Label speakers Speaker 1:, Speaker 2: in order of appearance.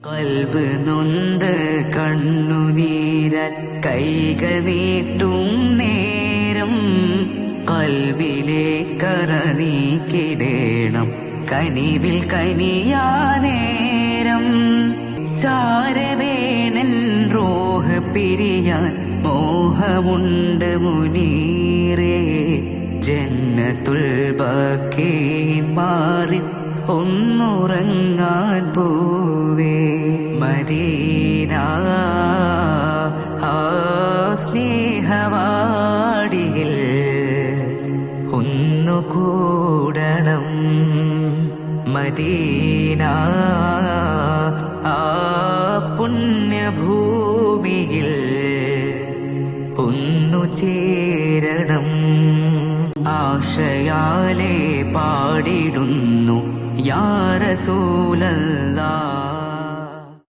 Speaker 1: കൽബ് നൊന്ത് കണ്ണുനീരാൽ കൈകൾ നീട്ടും നേരം കൽബിലെ കറ നീക്കിടേണം കനിവിൽ കനിയാ നേരം ചാരവേണൻ റോഹ് പിരിയാൻ മോഹമുണ്ട് മുനീറേ ജന്നത്തുൽ ബഖീൻ മാറി ഒന്നുറങ്ങാൻ പോവേ മദീന ആ സ്നേഹവാടിയിൽ ഒന്നുകൂടണം മദീന ആ പുണ്യഭൂമിയിൽ ഒന്നു ചേരണം ആശയാലെ പാടിടുന്നു യാ റസൂലല്ലാഹ്